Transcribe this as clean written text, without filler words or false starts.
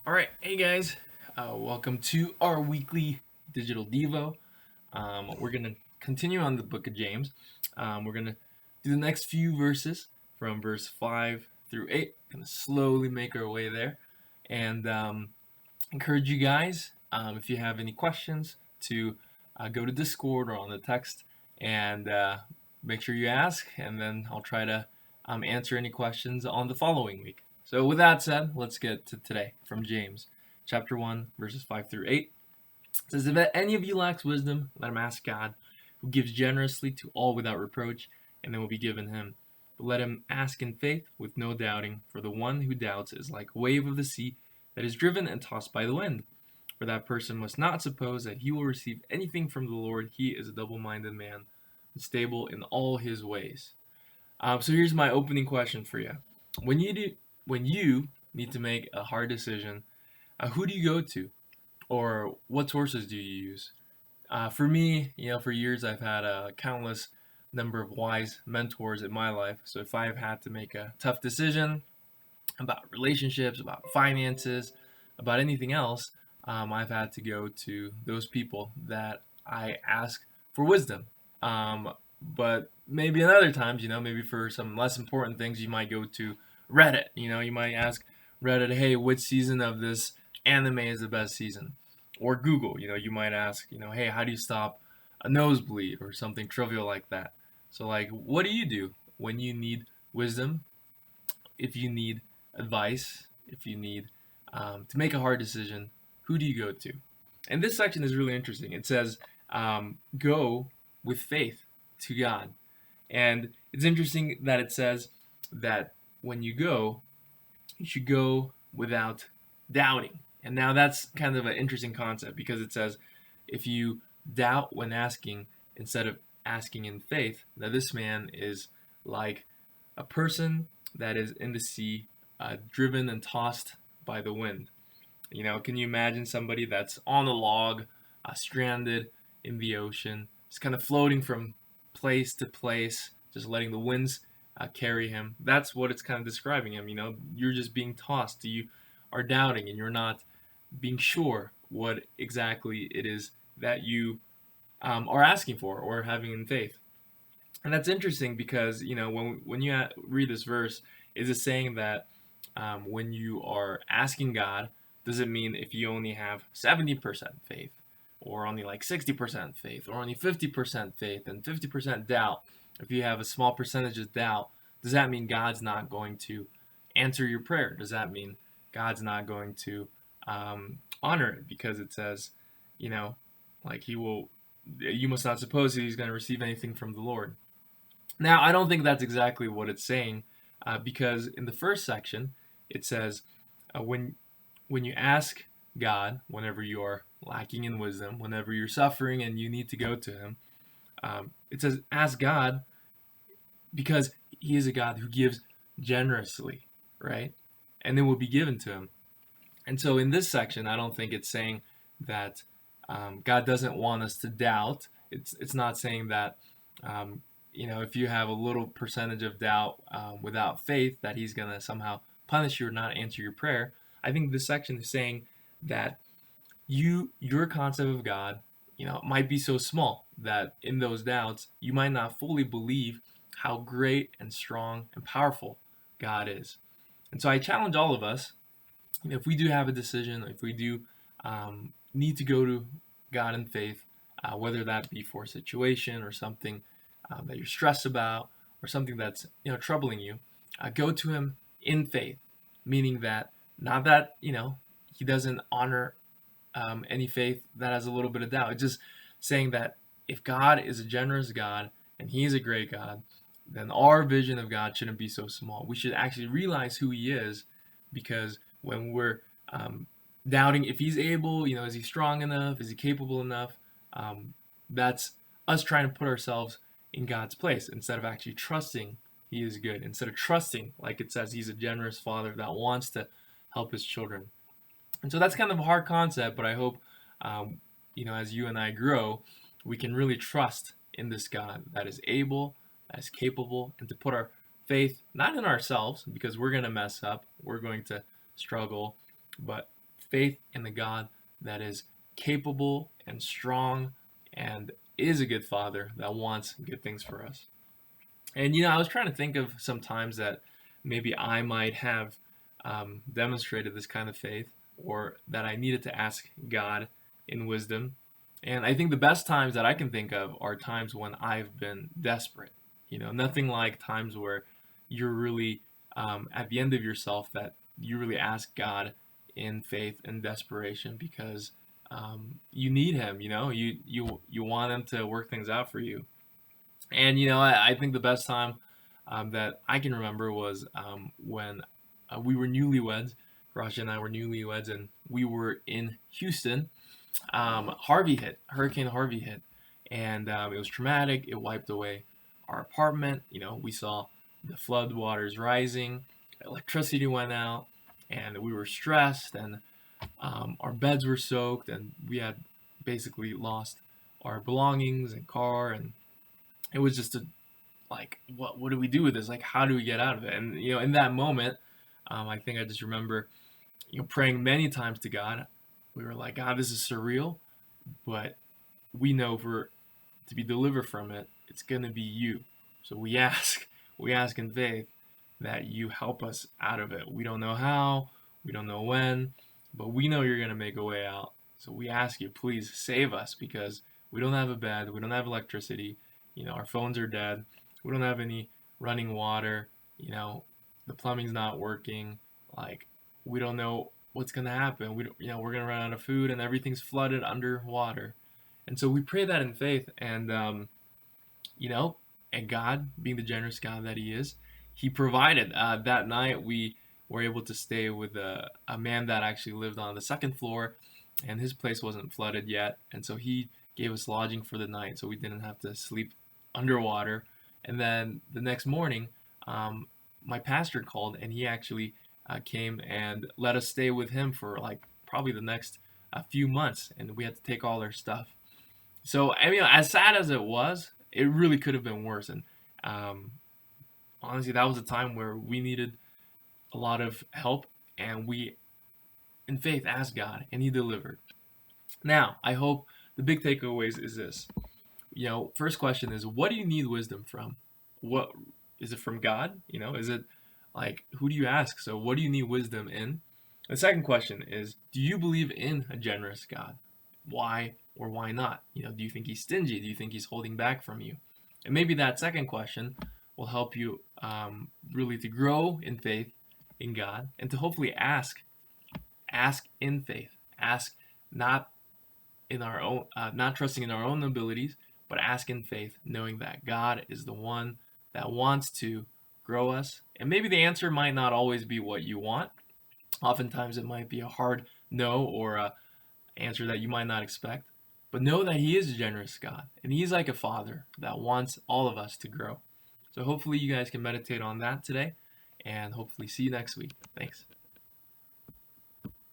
All right, hey guys, welcome to our weekly digital Devo. We're gonna continue on the book of James. We're gonna do the next few verses from verse 5 through 8. Gonna slowly make our way there, and encourage you guys, if you have any questions, to go to Discord or on the text, and make sure you ask, and then I'll try to answer any questions on the following week. So, with that said, let's get to today from James, chapter 1, verses 5 through 8. It says, "If any of you lacks wisdom, let him ask God, who gives generously to all without reproach, and it will be given him. But let him ask in faith, with no doubting, for the one who doubts is like a wave of the sea that is driven and tossed by the wind. For that person must not suppose that he will receive anything from the Lord. He is a double-minded man, unstable in all his ways." So here's my opening question for you: when you need to make a hard decision, who do you go to, or what sources do you use? For me, for years I've had a countless number of wise mentors in my life. So if I've had to make a tough decision about relationships, about finances, about anything else, I've had to go to those people that I ask for wisdom. But maybe in other times, maybe for some less important things, you might go to Reddit. You might ask Reddit, hey, which season of this anime is the best season? Or Google, you might ask, hey, how do you stop a nosebleed or something trivial like that? So, like, what do you do when you need wisdom? If you need advice, if you need to make a hard decision, who do you go to? And this section is really interesting. It says, go with faith to God. And it's interesting that it says that when you go, you should go without doubting. And now that's kind of an interesting concept, because it says if you doubt when asking instead of asking in faith, now this man is like a person that is in the sea, driven and tossed by the wind. Can you imagine somebody that's on a log, stranded in the ocean, just kind of floating from place to place, just letting the winds carry him? That's what it's kind of describing him. You're just being tossed. You are doubting, and you're not being sure what exactly it is that you are asking for or having in faith. And that's interesting because when you read this verse, is it saying that when you are asking God, does it mean if you only have 70% faith, or only like 60% faith, or only 50% faith and 50% doubt? If you have a small percentage of doubt, does that mean God's not going to answer your prayer? Does that mean God's not going to honor it? Because it says, like he will, you must not suppose that he's going to receive anything from the Lord. Now, I don't think that's exactly what it's saying, because in the first section, it says, when you ask God, whenever you are lacking in wisdom, whenever you're suffering and you need to go to Him, it says, ask God, because He is a God who gives generously, right? And it will be given to Him. And so in this section, I don't think it's saying that God doesn't want us to doubt. It's not saying that if you have a little percentage of doubt without faith, that He's gonna somehow punish you or not answer your prayer. I think this section is saying that your concept of God, might be so small that in those doubts you might not fully believe how great and strong and powerful God is. And so I challenge all of us, if we do have a decision, if we do need to go to God in faith, whether that be for a situation or something that you're stressed about, or something that's troubling you, go to Him in faith, meaning that not that He doesn't honor any faith that has a little bit of doubt. It's just saying that if God is a generous God and He is a great God, then our vision of God shouldn't be so small. We should actually realize who He is, because when we're doubting if He's able, is He strong enough, is He capable enough, that's us trying to put ourselves in God's place instead of actually trusting He is good, instead of trusting, like it says, He's a generous Father that wants to help His children. And so that's kind of a hard concept, but I hope, as you and I grow, we can really trust in this God that is able, that is capable, and to put our faith not in ourselves, because we're going to mess up, we're going to struggle, but faith in the God that is capable and strong and is a good father that wants good things for us. And I was trying to think of some times that maybe I might have demonstrated this kind of faith, or that I needed to ask God in wisdom. And I think the best times that I can think of are times when I've been desperate. Nothing like times where you're really at the end of yourself, that you really ask God in faith and desperation, because you need Him. You want Him to work things out for you. And I think the best time that I can remember was when we were newlyweds. Raja and I were newlyweds, and we were in Houston. Hurricane Harvey hit, and it was traumatic. It wiped away our apartment. We saw the flood waters rising, electricity went out, and we were stressed, and our beds were soaked, and we had basically lost our belongings and car, and it was just like, what do we do with this? Like, how do we get out of it? And in that moment, I think I just remember praying many times to God. We were like, God, this is surreal, but we know to be delivered from it, it's gonna be you. So we ask in faith that you help us out of it. We don't know how, we don't know when, but we know you're gonna make a way out. So we ask you, please save us, because we don't have a bed, we don't have electricity, our phones are dead, we don't have any running water, the plumbing's not working, like, we don't know what's gonna happen. We're gonna run out of food, and everything's flooded underwater. And so we pray that in faith, and you know, and God, being the generous God that He is, He provided. That night, we were able to stay with a man that actually lived on the second floor, and his place wasn't flooded yet, and so he gave us lodging for the night, so we didn't have to sleep underwater. And then the next morning, my pastor called, and he actually came and let us stay with him for like probably the next few months, and we had to take all our stuff. So I mean, as sad as it was, it really could have been worse. And um, honestly, that was a time where we needed a lot of help, and we, in faith, asked God, and He delivered. Now, I hope the big takeaways is this. First question is, what do you need wisdom from? What is it from God? Is it like, who do you ask? So, what do you need wisdom in? The second question is, do you believe in a generous God? Why or why not? Do you think He's stingy? Do you think He's holding back from you? And maybe that second question will help you really to grow in faith in God, and to hopefully ask in faith, ask not in our own, not trusting in our own abilities, but ask in faith, knowing that God is the one that wants to grow us. And maybe the answer might not always be what you want. Oftentimes it might be a hard no, or a answer that you might not expect. But know that He is a generous God, and He's like a father that wants all of us to grow. So hopefully you guys can meditate on that today, and hopefully see you next week. Thanks.